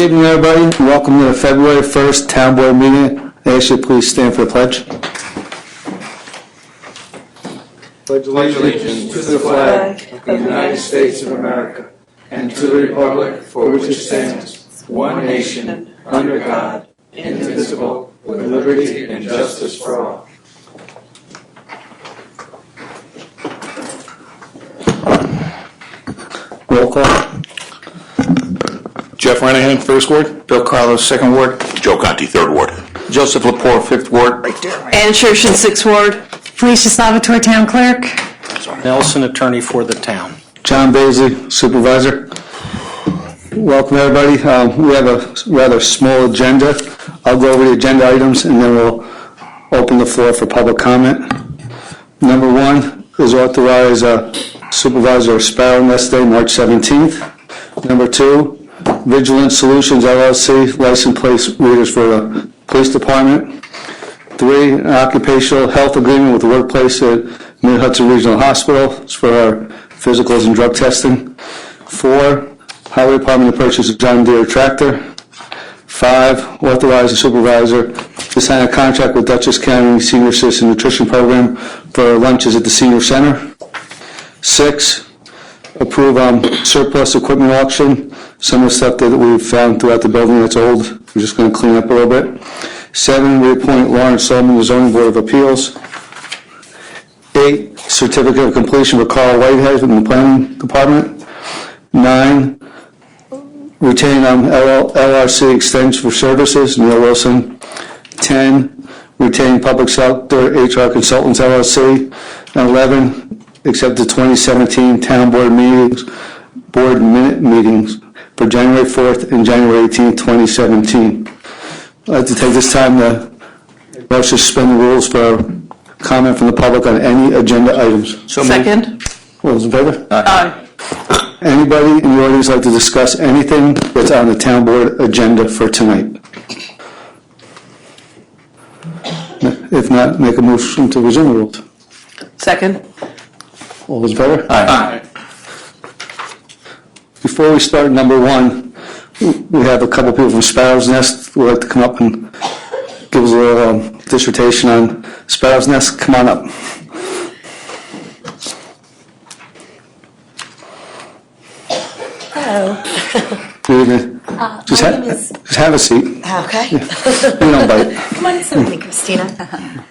evening, everybody. Welcome to the February 1st Town Board meeting. I ask you to please stand for the pledge. Pledge allegiance to the flag of the United States of America and to the republic for which it stands, one nation, under God, indivisible, with liberty and justice for all. Roll call. Jeff Renahan, first ward. Bill Carlos, second ward. Joe Conti, third ward. Joseph Lepore, fifth ward. Right there. Ann Shershin, sixth ward. Felicia Salvatore, Town Clerk. Nelson, attorney for the town. John Baisley, Supervisor. Welcome, everybody. We have a rather small agenda. I'll go over the agenda items and then we'll open the floor for public comment. Number one is authorize Supervisor Sparrow Nest Day, March 17th. Number two, Vigilant Solutions LLC, license plate readers for the police department. 3, an occupational health agreement with the workplace at Mid-Hudson Regional Hospital. It's for our physicals and drug testing. 4, Highway Department to purchase a John Deere tractor. 5, authorize the supervisor to sign a contract with Dutchess County Senior Citizen Nutrition Program for lunches at the Senior Center. 6, approve surplus equipment auction. Some of the stuff that we've found throughout the building that's old, we're just going to clean up a little bit. 7, reappoint Lawrence Solomon to the Zoning Board of Appeals. 8, certificate of completion for Carl Whitehead from the Planning Department. 9, retain LRC Extension for Services, Neil Wilson. 10, retain Public Sector HR Consultants LLC. And 11, accept the 2017 Town Board Minute Meetings for January 4th and January 18th, 2017. I'd like to take this time to motion to suspend the rules for comment from the public on any agenda items. Second. All those in favor? Aye. Anybody in the audience like to discuss anything that's on the town board agenda for tonight? If not, make a motion to resume the rules. Second. All those in favor? Aye. Before we start number one, we have a couple people from Sparrow's Nest who would like to come up and give us a little dissertation on Sparrow's Nest. Come on up. Hello. Good evening. Just have a seat. Okay. You don't bite. Come on, sit with me, Christina.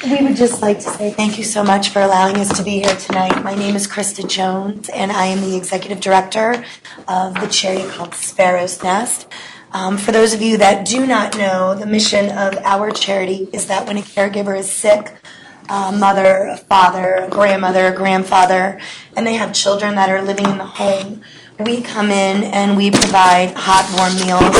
We would just like to say thank you so much for allowing us to be here tonight. My name is Krista Jones, and I am the executive director of the charity called Sparrow's Nest. For those of you that do not know, the mission of our charity is that when a caregiver is sick, a mother, a father, a grandmother, a grandfather, and they have children that are living in the home, we come in and we provide hot, warm meals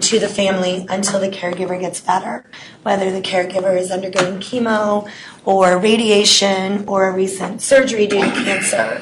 to the family until the caregiver gets better. Whether the caregiver is undergoing chemo or radiation or a recent surgery due to cancer,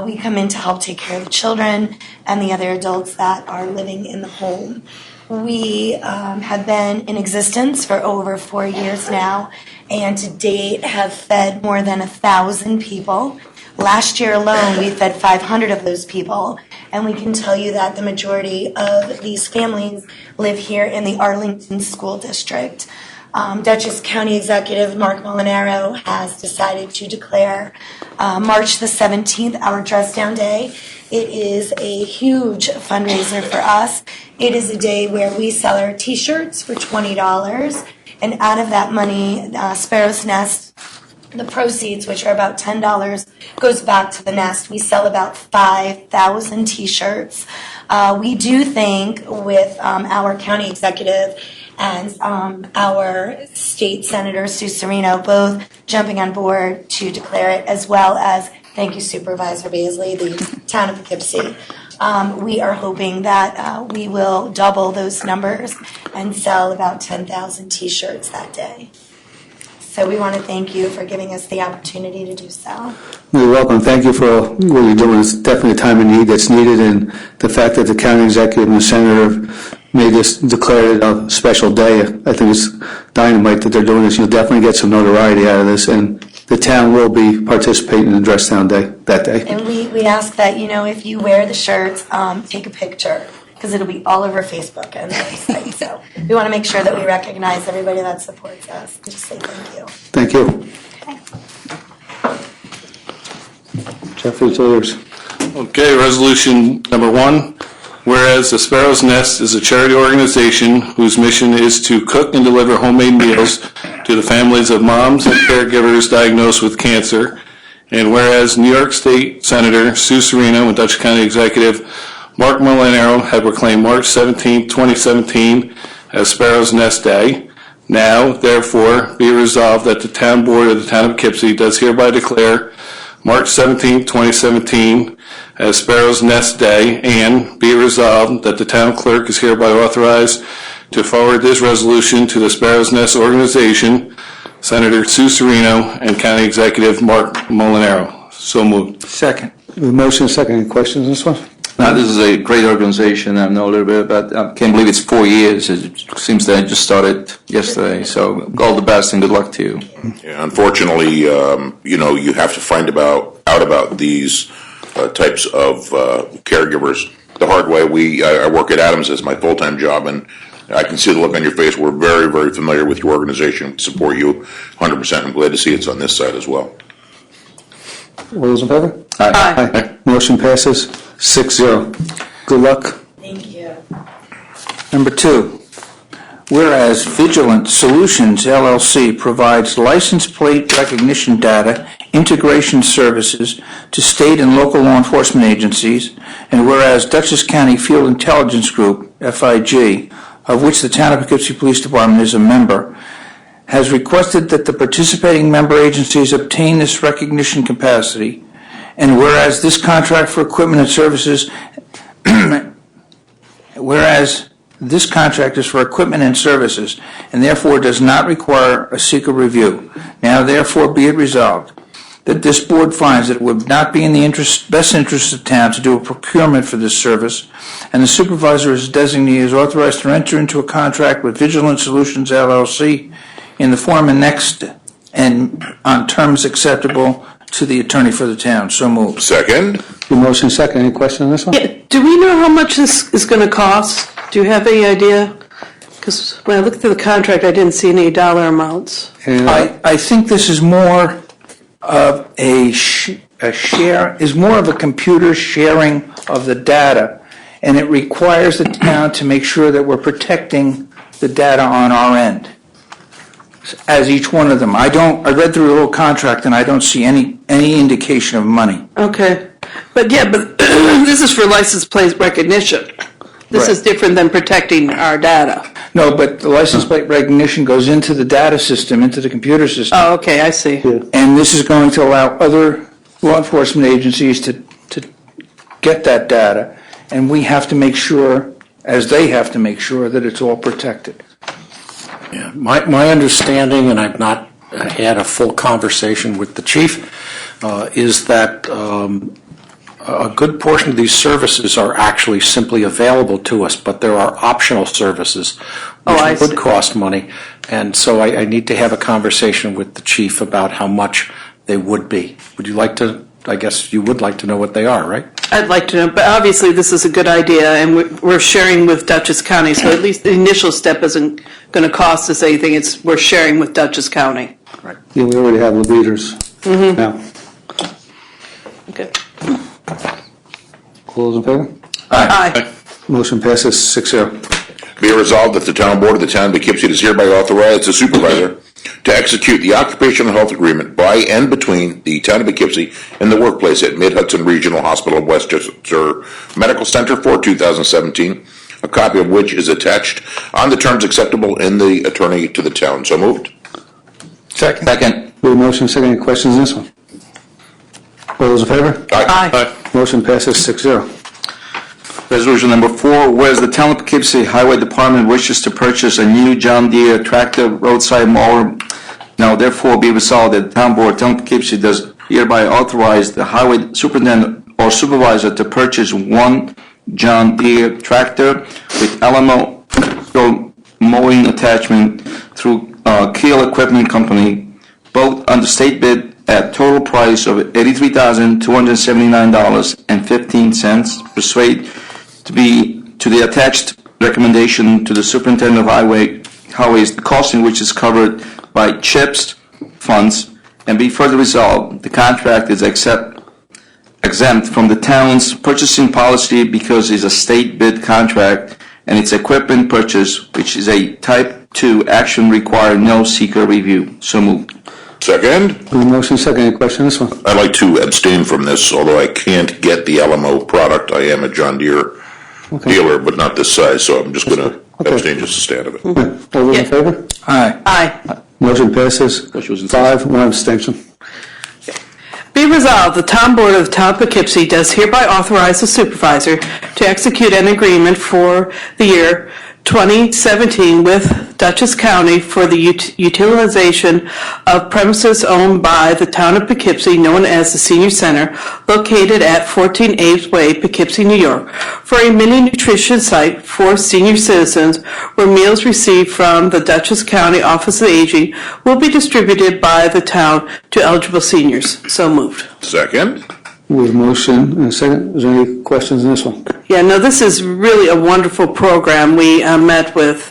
we come in to help take care of the children and the other adults that are living in the home. We have been in existence for over 4 years now, and to date have fed more than 1,000 people. Last year alone, we fed 500 of those people, and we can tell you that the majority of these families live here in the Arlington School District. Dutchess County Executive Mark Molinaro has decided to declare March the 17th our Dress Down Day. It is a huge fundraiser for us. It is a day where we sell our t-shirts for $20, and out of that money, Sparrow's Nest, the proceeds, which are about $10, goes back to the nest. We sell about 5,000 t-shirts. We do think with our county executive and our state senator, Sue Serino, both jumping on board to declare it, as well as, thank you, Supervisor Baisley, the town of Poughkeepsie. We are hoping that we will double those numbers and sell about 10,000 t-shirts that day. So we want to thank you for giving us the opportunity to do so. You're welcome. Thank you for what you're doing. It's definitely a time of need that's needed, and the fact that the county executive and the senator made this declare it a special day, I think it's dynamite that they're doing this. You'll definitely get some notoriety out of this, and the town will be participating in the Dress Down Day that day. And we ask that, if you wear the shirts, take a picture. because it'll be all over Facebook and the website. So we want to make sure that we recognize everybody that supports us and just say thank you. Thank you. Jeff, it's all yours. Okay, resolution number 1. Whereas the Sparrow's Nest is a charity organization whose mission is to cook and deliver homemade meals to the families of moms and caregivers diagnosed with cancer. And whereas New York State Senator Sue Serino and Dutchess County Executive Mark Molinaro have proclaimed March 17, 2017 as Sparrow's Nest Day. Now, therefore, be it resolved that the Town Board of the Town of Poughkeepsie does hereby declare March 17, 2017 as Sparrow's Nest Day, and be it resolved that the Town Clerk is hereby authorized to forward this resolution to the Sparrow's Nest organization, Senator Sue Serino and County Executive Mark Molinaro. So moved. Second. The motion, second. Any questions on this one? Now, this is a great organization. I know a little bit about it. I can't believe it's 4 years. It seems that I just started yesterday. So all the best and good luck to you. Yeah, unfortunately, you have to find out about these types of caregivers the hard way. I work at Adams as my full-time job, and I can see the look on your face. We're very, very familiar with your organization. Support you 100%. I'm glad to see it's on this side as well. All those in favor? Aye. Motion passes 6-0. Good luck. Thank you. Number 2, whereas Vigilant Solutions LLC provides license plate recognition data integration services to state and local law enforcement agencies, and whereas Dutchess County Field Intelligence Group, FIG, of which the Town of Poughkeepsie Police Department is a member, has requested that the participating member agencies obtain this recognition capacity, and whereas this contract for equipment and services whereas this contract is for equipment and services and therefore does not require a secret review. Now therefore be it resolved that this board finds that it would not be in the best interest of town to do a procurement for this service, and the supervisor as designee is authorized to enter into a contract with Vigilant Solutions LLC in the form annexed and on terms acceptable to the attorney for the town. So moved. Second. The motion, second. Any question on this one? Yeah, do we know how much this is going to cost? Do you have any idea? Because when I looked through the contract, I didn't see any dollar amounts. And, I think this is more of a share, is more of a computer sharing of the data, and it requires the town to make sure that we're protecting the data on our end as each one of them. I read through the little contract and I don't see any indication of money. Okay. But this is for license plate recognition. This is different than protecting our data. No, but the license plate recognition goes into the data system, into the computer system. Oh, okay, I see. And this is going to allow other law enforcement agencies to get that data. And we have to make sure, as they have to make sure, that it's all protected. Yeah, my understanding, and I've not had a full conversation with the chief, is that a good portion of these services are actually simply available to us, but there are optional services which would cost money. And so I need to have a conversation with the chief about how much they would be. Would you like to, I guess you would like to know what they are, right? I'd like to know, but obviously this is a good idea, and we're sharing with Dutchess County, so at least the initial step isn't going to cost us anything. We're sharing with Dutchess County. Right. yeah, we already have the leaders now. Okay. All those in favor? Aye. Motion passes 6-0. Be it resolved that the Town Board of the Town of Poughkeepsie does hereby authorize the supervisor to execute the occupational health agreement by and between the Town of Poughkeepsie and the workplace at Mid-Hudson Regional Hospital of Westchester Medical Center for 2017, a copy of which is attached on the terms acceptable in the attorney to the town. So moved. Second. The motion, second. Any questions on this one? All those in favor? Aye. Motion passes 6-0. Resolution number 4, whereas the Town of Poughkeepsie Highway Department wishes to purchase a new John Deere tractor roadside mower, now therefore be resolved that the Town Board of Town of Poughkeepsie does hereby authorize the Highway Superintendent or Supervisor to purchase one John Deere tractor with LMO mowing attachment through Keel Equipment Company, both under state bid at total price of $83,279.15, persuade to be to the attached recommendation to the Superintendent of Highways, the cost in which is covered by CHIPS funds, and be further resolved, the contract is exempt from the town's purchasing policy because it's a state bid contract, and its equipment purchase, which is a Type 2 action, require no seeker review. So moved. Second. The motion second, any question on this one? I'd like to abstain from this, although I can't get the LMO product. I am a John Deere dealer, but not this size, so I'm just going to abstain just to stay out of it. All those in favor? Aye. Aye. Motion passes 5, 1 abstention. Be resolved, the Town Board of the Town of Poughkeepsie does hereby authorize the supervisor to execute an agreement for the year 2017 with Dutchess County for the utilization of premises owned by the Town of Poughkeepsie, known as the Senior Center, located at 14 Ames Way, Poughkeepsie, New York, for a mini nutrition site for senior citizens where meals received from the Dutchess County Office of Aging will be distributed by the town to eligible seniors. So moved. Second. We have a motion and a second. Is there any questions on this one? Yeah, no, this is really a wonderful program. We met with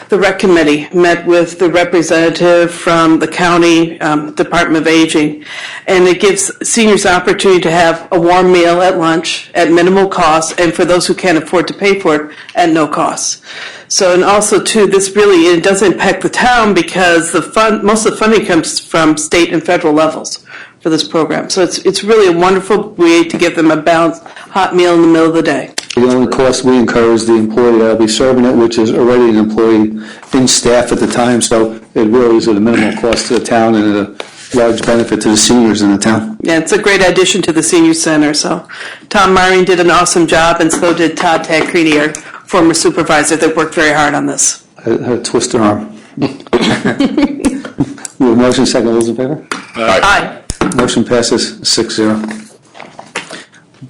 the rec committee, met with the representative from the county Department of Aging, and it gives seniors the opportunity to have a warm meal at lunch at minimal cost, and for those who can't afford to pay for it, at no cost. So, and also too, this really, it doesn't impact the town because most of the funding comes from state and federal levels for this program. So it's really a wonderful way to give them a balanced hot meal in the middle of the day. The only cost we incur is the employee that'll be serving it, which is already an employee in staff at the time, so it really is at a minimal cost to the town and a large benefit to the seniors in the town. Yeah, it's a great addition to the senior center. So Tom Myring did an awesome job, and so did Todd Tancredi, our former supervisor, that worked very hard on this. I had a twisted arm. We have a motion second. All those in favor? Aye. Motion passes 6-0.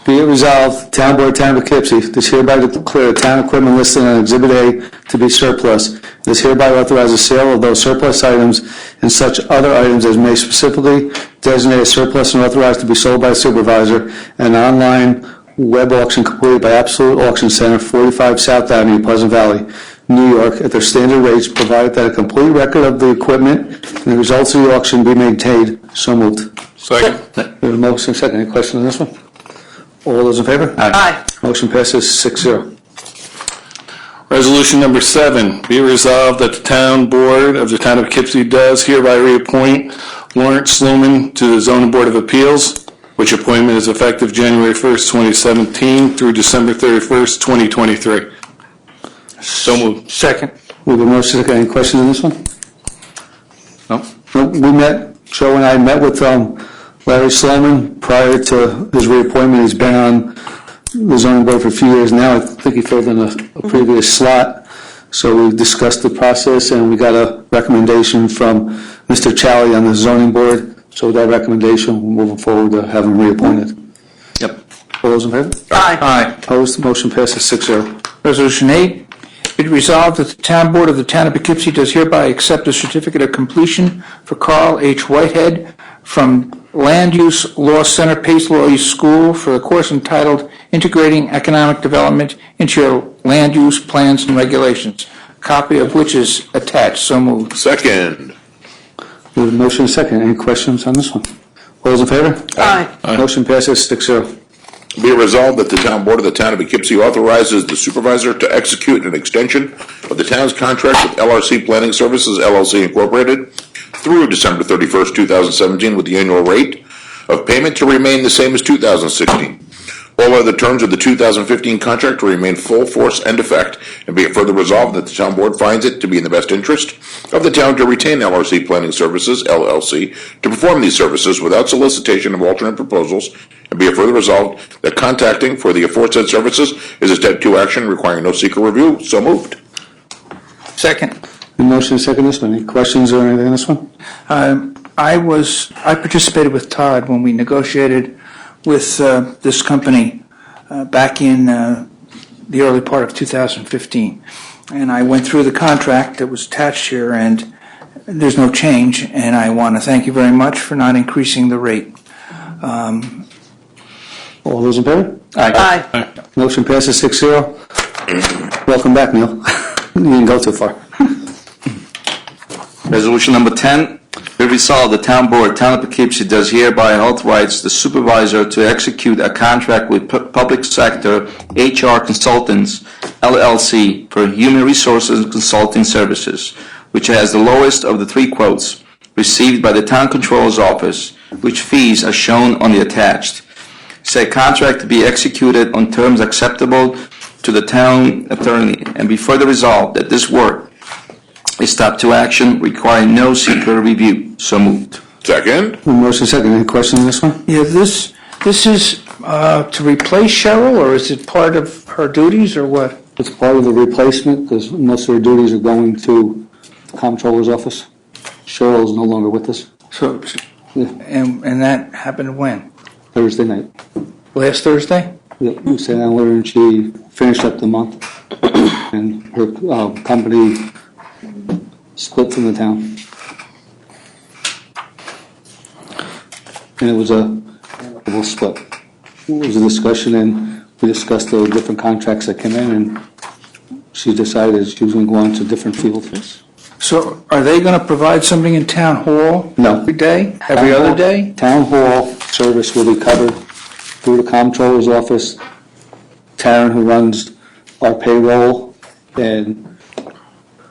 Be it resolved, Town Board, Town of Poughkeepsie, does hereby declare town equipment listed on Exhibit A to be surplus. Does hereby authorize the sale of those surplus items and such other items as may specifically designate as surplus and authorized to be sold by a supervisor, an online web auction completed by Absolute Auction Center, 45 South Avenue, Pleasant Valley, New York, at their standard rates, provided that a complete record of the equipment and the results of the auction be maintained. So moved. Second. We have a motion second. Any questions on this one? All those in favor? Aye. Motion passes 6-0. Resolution number 7, be it resolved that the Town Board of the Town of Poughkeepsie does hereby reappoint Lawrence Sluman to the Zoning Board of Appeals, which appointment is effective January 1st, 2017 through December 31st, 2023. So moved. Second. We have a motion second. Any questions on this one? No? We met, Joe and I met with Larry Sloman prior to his reappointment. He's been on the zoning board for a few years now. I think he filled in a previous slot. So we discussed the process and we got a recommendation from Mr. Chally on the zoning board. So with that recommendation, we're moving forward to have him reappointed. Yep. All those in favor? Aye. Opposed? Motion passes 6-0. Resolution 8, be it resolved that the Town Board of the Town of Poughkeepsie does hereby accept a certificate of completion for Carl H. Whitehead from Land Use Law Center Pace Law School for a course entitled Integrating Economic Development into Your Land Use Plans and Regulations, copy of which is attached. So moved. Second. We have a motion second. Any questions on this one? All those in favor? Aye. Motion passes 6-0. Be it resolved that the Town Board of the Town of Poughkeepsie authorizes the supervisor to execute an extension of the town's contract with LRC Planning Services, LLC Incorporated, through December 31st, 2017, with the annual rate of payment to remain the same as 2016. All other terms of the 2015 contract will remain full force and effect, and be it further resolved that the Town Board finds it to be in the best interest of the town to retain LRC Planning Services, LLC, to perform these services without solicitation of alternate proposals, and be it further resolved that contacting for the aforesaid services is a Step 2 action requiring no secret review. So moved. Second. The motion second this one. Any questions or anything on this one? I participated with Todd when we negotiated with this company back in the early part of 2015. And I went through the contract that was attached here, and there's no change, and I want to thank you very much for not increasing the rate. All those in favor? Aye. Motion passes 6-0. Welcome back, Neil. You didn't go too far. Resolution number 10, be resolved, the town board, town of Poughkeepsie does hereby authorize the supervisor to execute a contract with public sector HR Consultants, LLC, for human resources consulting services, which has the lowest of the 3 quotes received by the town controller's office, which fees are shown on the attached. Said contract to be executed on terms acceptable to the town attorney, and be further resolved that this work is stop to action requiring no secret review. So moved. Second. Motion second. Any questions on this one? Yeah, this is to replace Cheryl, or is it part of her duties, or what? It's part of the replacement because most of her duties are going to the comptroller's office. Cheryl is no longer with us. So, Yeah. and that happened when? Thursday night. Last Thursday? Yeah, we sat down with her and she finished up the month. And her company split from the town. And it was a split. It was a discussion and we discussed the different contracts that came in and she decided she was going to go on to different fields. So are they going to provide something in town hall? No. Every day? Every other day? Town hall service will be covered through the comptroller's office. Taryn, who runs our payroll, and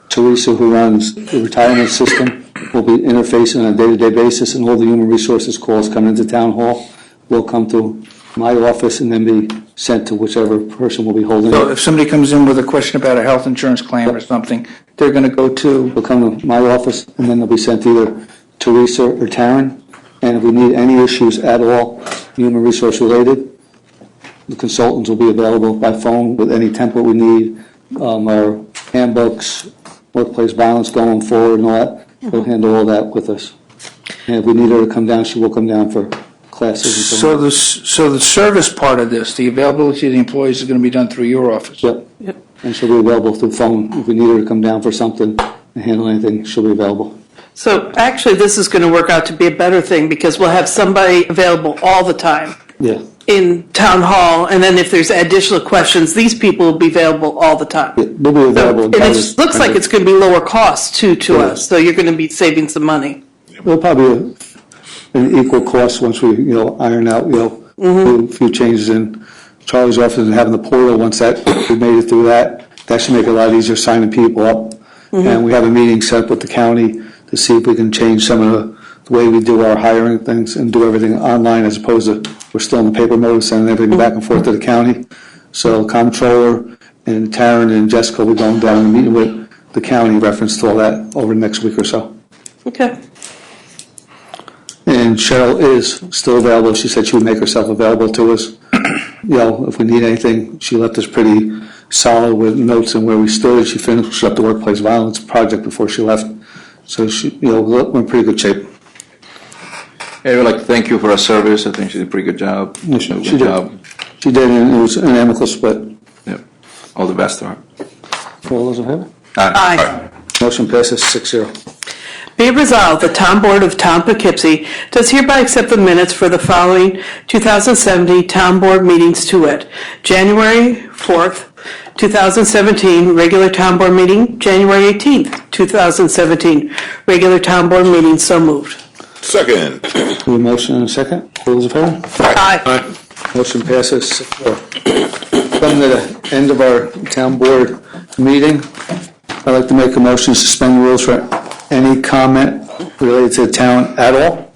Teresa, who runs the retirement system, will be interfacing on a day-to-day basis, and all the human resources calls coming into town hall will come to my office and then be sent to whichever person will be holding So it. if somebody comes in with a question about a health insurance claim or something, they're going to go to, They'll come to my office, and then they'll be sent to either Teresa or Taryn. And if we need any issues at all, human resource related, the consultants will be available by phone with any template we need, our handbooks, workplace violence going forward and all that. They'll handle all that with us. And if we need her to come down, she will come down for classes and so on. so the service part of this, the availability of the employees is going to be done through your office? Yep. And she'll be available through phone. If we need her to come down for something and handle anything, she'll be available. So actually, this is going to work out to be a better thing because we'll have somebody available all the time Yeah. in town hall, and then if there's additional questions, these people will be available all the time. They'll be available. And it looks like it's going to be lower cost too to Yeah. us, so you're going to be saving some money. It'll probably be an equal cost once we, iron out, a few changes in Charlie's office and having the portal. Once we made it through that should make it a lot easier signing people up. And we have a meeting set up with the county to see if we can change some of the way we do our hiring things and do everything online as opposed to we're still in the paper mode, sending everything back and forth to the county. So comptroller and Taryn and Jessica will be going down and meeting with the county in reference to all that over the next week or so. Okay. And Cheryl is still available. She said she would make herself available to us. If we need anything, she left us pretty solid with notes on where we stood. She finished up the workplace violence project before she left. So we're in pretty good shape. I would like to thank you for her service. I think she did a pretty good job. She Good did. job. She did, and it was an amicable split. Yep. All the best to her. All those in favor? Aye. Motion passes 6-0. Be it resolved, the Town Board of Town Poughkeepsie does hereby accept the minutes for the following 2070 Town Board meetings to wit: January 4th, 2017, regular Town Board meeting; January 18th, 2017, regular Town Board meeting. So moved. Second. We have a motion and a second. All those in favor? Aye. Motion passes 6-4. Come to the end of our town board meeting. I'd like to make a motion to suspend the rules for any comment related to the town at all.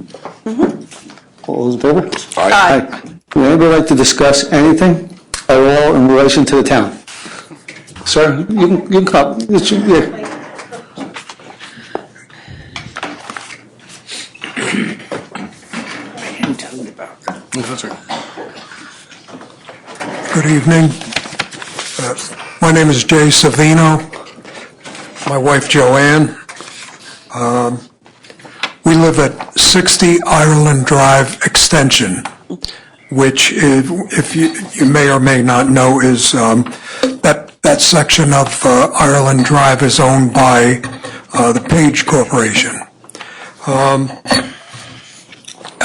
All those in favor? Aye. Would anybody like to discuss anything at all in relation to the town? Sir, you can come up. Yeah. Good evening. My name is Jay Savino. My wife Joanne. We live at 60 Ireland Drive Extension, which, if you may or may not know, is that section of Ireland Drive is owned by the Page Corporation.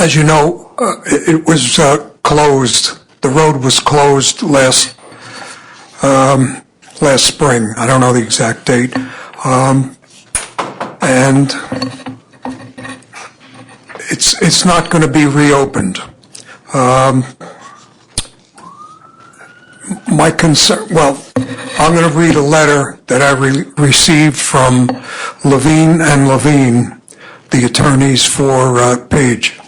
As you know, it was closed. The road was closed last last spring. I don't know the exact date. And it's not going to be reopened. My concern, well, I'm going to read a letter that I received from Levine and Levine, the attorneys for Page,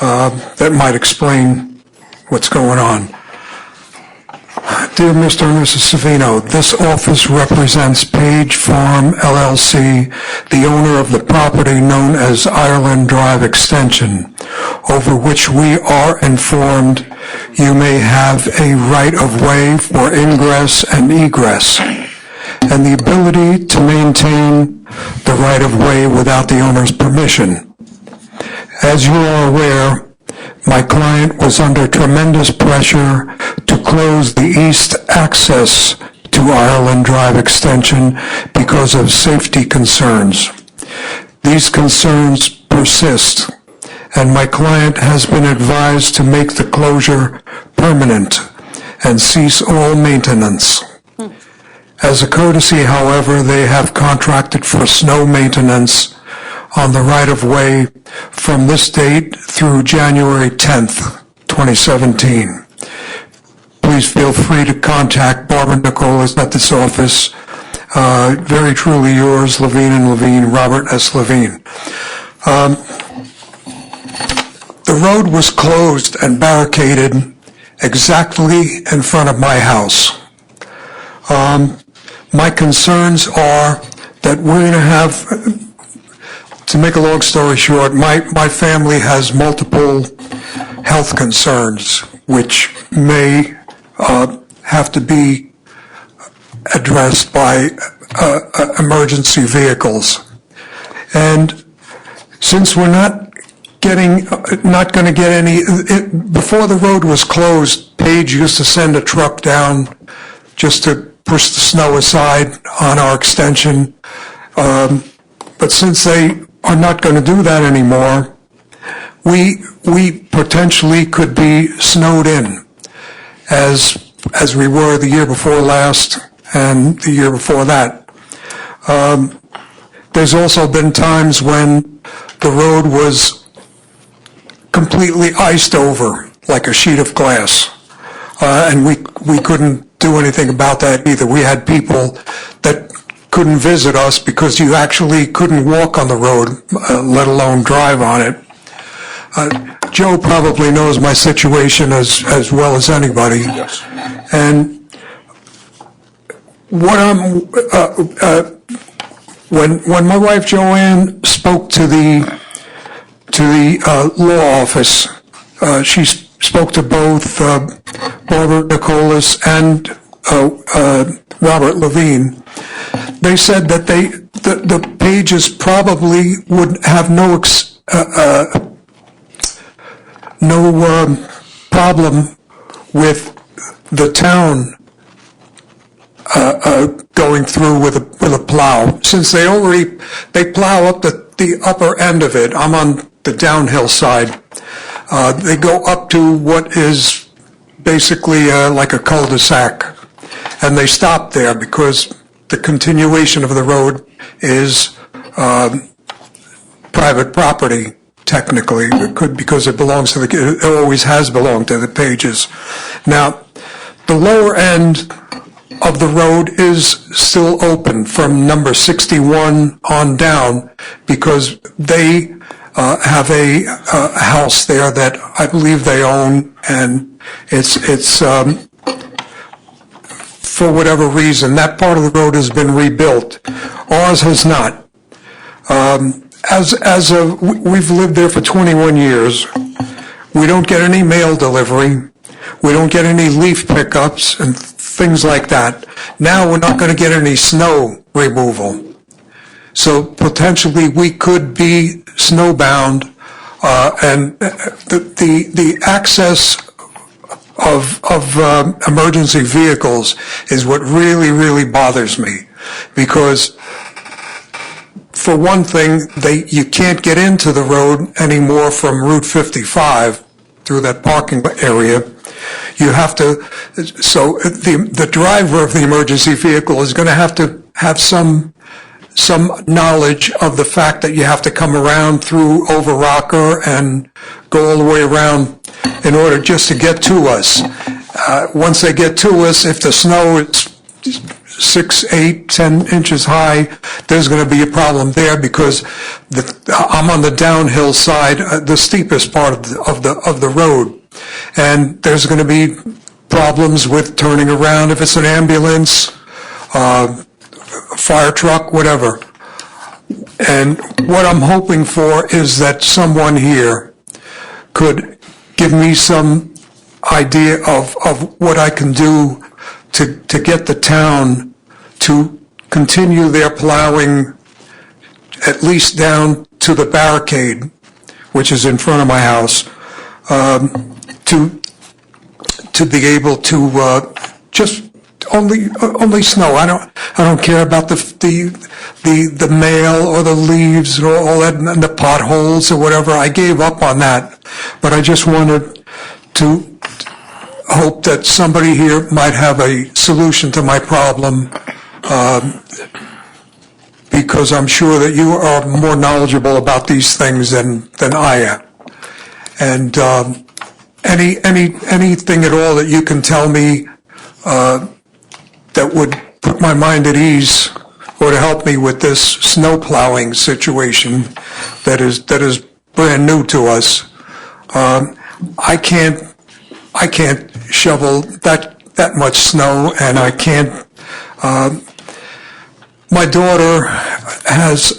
that might explain what's going on. Dear Mr. and Mrs. Savino, this office represents Page Farm LLC, the owner of the property known as Ireland Drive Extension, over which we are informed you may have a right-of-way for ingress and egress, and the ability to maintain the right-of-way without the owner's permission. As you are aware, my client was under tremendous pressure to close the east access to Ireland Drive Extension because of safety concerns. These concerns persist, and my client has been advised to make the closure permanent and cease all maintenance. As a courtesy, however, they have contracted for snow maintenance on the right-of-way from this date through January 10th, 2017. Please feel free to contact Barbara Nicholas at this office. Very truly yours, Levine and Levine, Robert S. Levine. The road was closed and barricaded exactly in front of my house. My concerns are that we're going to have, to make a long story short, my family has multiple health concerns which may have to be addressed by emergency vehicles. And since we're not going to get any, before the road was closed, Page used to send a truck down just to push the snow aside on our extension. But since they are not going to do that anymore, we potentially could be snowed in as we were the year before last and the year before that. There's also been times when the road was completely iced over like a sheet of glass, and we couldn't do anything about that either. We had people that couldn't visit us because you actually couldn't walk on the road, let alone drive on it. Joe probably knows my situation as well as anybody. Yes. And what when my wife Joanne spoke to the law office, she spoke to both Barbara Nicholas and Robert Levine. They said that the Pages probably would have no problem with the town going through with a plow, since they plow up the upper end of it. I'm on the downhill side. They go up to what is basically like a cul-de-sac, and they stop there because the continuation of the road is private property, technically. It could, because it belongs to it always has belonged to the Pages. Now, the lower end of the road is still open from number 61 on down because they have a house there that I believe they own, and it's for whatever reason, that part of the road has been rebuilt. Ours has not. We've lived there for 21 years. We don't get any mail delivery. We don't get any leaf pickups and things like that. Now we're not going to get any snow removal. So potentially we could be snowbound, and the access of emergency vehicles is what really bothers me, because for one thing, you can't get into the road anymore from Route 55 through that parking area, you have to, so the driver of the emergency vehicle is going to have some knowledge of the fact that you have to come around through over Rocker and go all the way around in order just to get to us. Once they get to us, if the snow is 6, 8, 10 inches high, there's going to be a problem there because I'm on the downhill side, the steepest part of the road, and there's going to be problems with turning around if it's an ambulance, fire truck, whatever. And what I'm hoping for is that someone here could give me some idea of what I can do to get the town to continue their plowing at least down to the barricade, which is in front of my house, to be able to just only snow. I don't care about the mail or the leaves or all that and the potholes or whatever. I gave up on that, but I just wanted to hope that somebody here might have a solution to my problem, because I'm sure that you are more knowledgeable about these things than I am. And anything at all that you can tell me that would put my mind at ease or to help me with this snow plowing situation that is brand new to us. I can't shovel that much snow, and I can't. My daughter has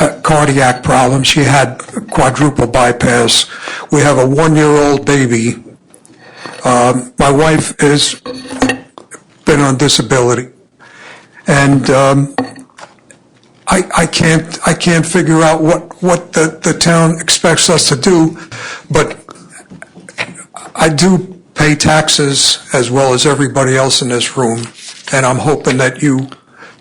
a cardiac problem. She had quadruple bypass. We have a 1-year-old baby. My wife has been on disability, and I can't figure out what the town expects us to do, but I do pay taxes as well as everybody else in this room, and I'm hoping that you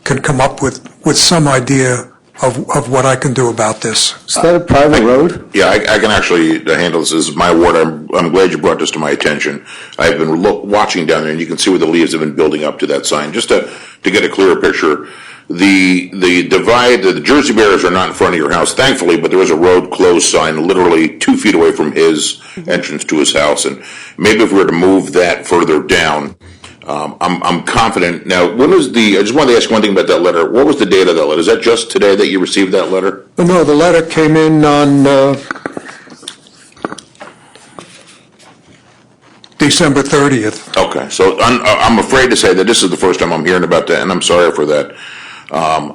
can come up with some idea of what I can do about this. Is that a private road? Yeah, I can actually handle this. This is my ward. I'm glad you brought this to my attention. I've been watching down there, and you can see where the leaves have been building up to that sign. Just to get a clearer picture, the divide, the Jersey barriers are not in front of your house, thankfully, but there is a road closed sign literally 2 feet away from his entrance to his house. And maybe if we were to move that further down, I'm confident. Now, I just wanted to ask one thing about that letter. What was the date of that letter? Is that just today that you received that letter? No, the letter came in on December 30th. Okay, so I'm afraid to say that this is the first time I'm hearing about that, and I'm sorry for that.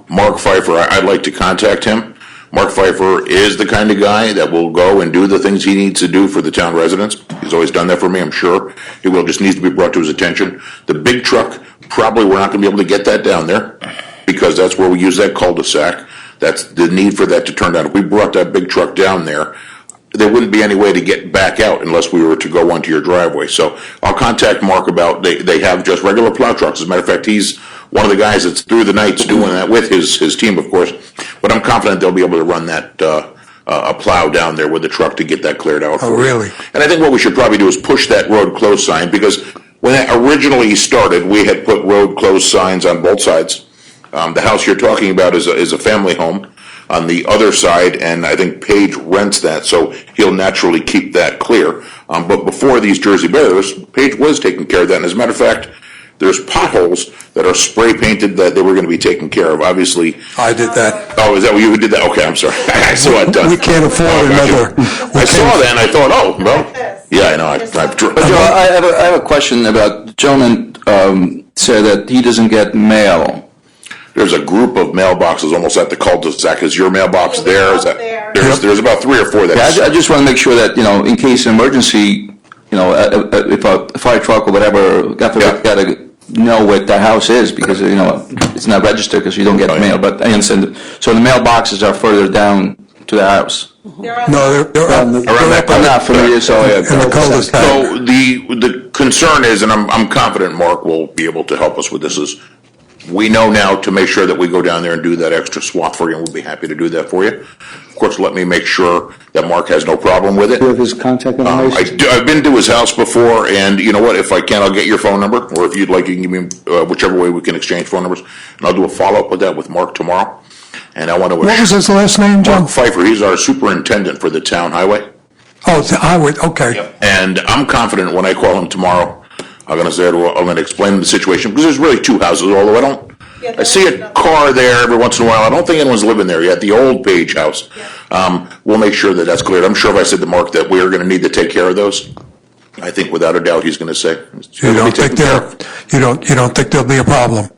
Mark Pfeiffer, I'd like to contact him. Mark Pfeiffer is the kind of guy that will go and do the things he needs to do for the town residents. He's always done that for me, I'm sure. He will, just needs to be brought to his attention. The big truck, probably we're not going to be able to get that down there because that's where we use that cul-de-sac. That's the need for that to turn down. If we brought that big truck down there, there wouldn't be any way to get back out unless we were to go onto your driveway. So I'll contact Mark about, they have just regular plow trucks. As a matter of fact, he's one of the guys that's through the nights doing that with his team, of course. But I'm confident they'll be able to run that a plow down there with the truck to get that cleared out. Oh, really? And I think what we should probably do is push that road closed sign, because when it originally started, we had put road closed signs on both sides. The house you're talking about is a family home on the other side, and I think Page rents that, so he'll naturally keep that clear. But before these Jersey barriers, Page was taking care of that. And as a matter of fact, there's potholes that are spray painted that they were going to be taken care of. Obviously, I did that. Oh, is that what you did? That? Okay, I'm sorry. I saw it done. We can't afford another. I saw that and I thought, oh, well, yeah, I know. I have a question about, the gentleman said that he doesn't get mail. There's a group of mailboxes almost at the cul-de-sac. Is your mailbox there? Is that there's about 3 or 4 that. Yeah, I just want to make sure that, in case of emergency, if a fire truck or whatever, got to know what the house is, because, it's not registered because you don't get mail. But I understand. So the mailboxes are further down to the house. No, they're on the. I'm not familiar, so in the cul-de-sac. So the concern is, and I'm confident Mark will be able to help us with this, is we know now to make sure that we go down there and do that extra swath for you, and we'll be happy to do that for you. Of course, let me make sure that Mark has no problem with it. Do you have his contact information? I've been to his house before, and you know what? If I can, I'll get your phone number, or if you'd like, you can give me whichever way we can exchange phone numbers, and I'll do a follow-up with that with Mark tomorrow. And I want to. What was his last name, John? Mark Pfeiffer. He's our superintendent for the town highway. Oh, the highway, okay. And I'm confident when I call him tomorrow, I'm going to explain him the situation, because there's really two houses, although I see a car there every once in a while. I don't think anyone's living there yet, the old Page house. We'll make sure that that's cleared. I'm sure if I said to Mark that we are going to need to take care of those, I think without a doubt he's going to say. You don't think there'll be a problem?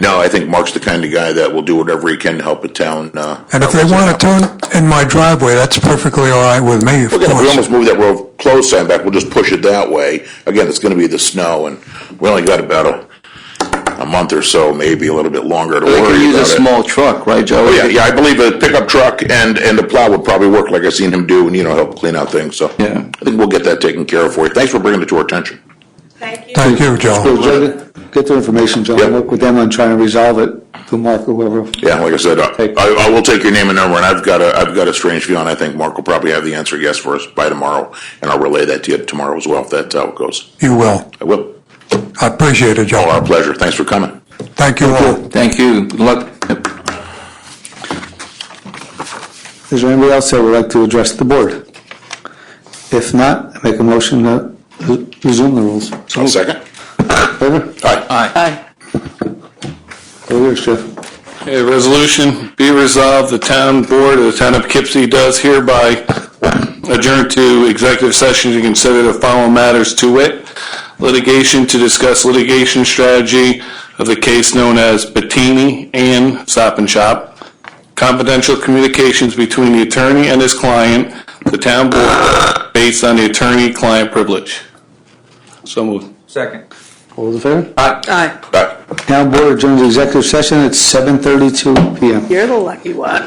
No, I think Mark's the kind of guy that will do whatever he can to help the town. And if they want to turn in my driveway, that's perfectly all right with me, of If we course. almost move that road close sign back, we'll just push it that way. Again, it's going to be the snow, and we only got about a month or so, maybe a little bit longer to They worry can use a about it. small truck, right, Joe? Oh, yeah, I believe a pickup truck and the plow would probably work like I've seen him do and, help clean out things, so. Yeah. I think we'll get that taken care of for you. Thanks for bringing it to our attention. Thank you, Joe. So, Joe, get the information, Joe, Yep. work with them on trying to resolve it, to Mark or whoever. Yeah, like I said, I will take your name and number, and I've got a strange feeling. I think Mark will probably have the answer yes for us by tomorrow, and I'll relay that to you tomorrow as well, if that's how it goes. You will. I will. I appreciate it, All our Joe. pleasure. Thanks for coming. Thank you all. Thank you. Good luck. Is there anybody else that would like to address the board? If not, I make a motion to resume the rules. I'll second. Favor? Aye. Aye. Go yours, Jeff. Okay, resolution, be resolved, the town board of the town of Poughkeepsie does hereby adjourn to executive session to consider the following matters, to wit, litigation to discuss litigation strategy of the case known as Bettini and Stop and Shop, confidential communications between the attorney and his client, the town board, based on the attorney-client privilege. So moved. Second. All those in favor? Aye. Aye. Town board adjourns the executive session at 7:32 PM. You're the lucky one.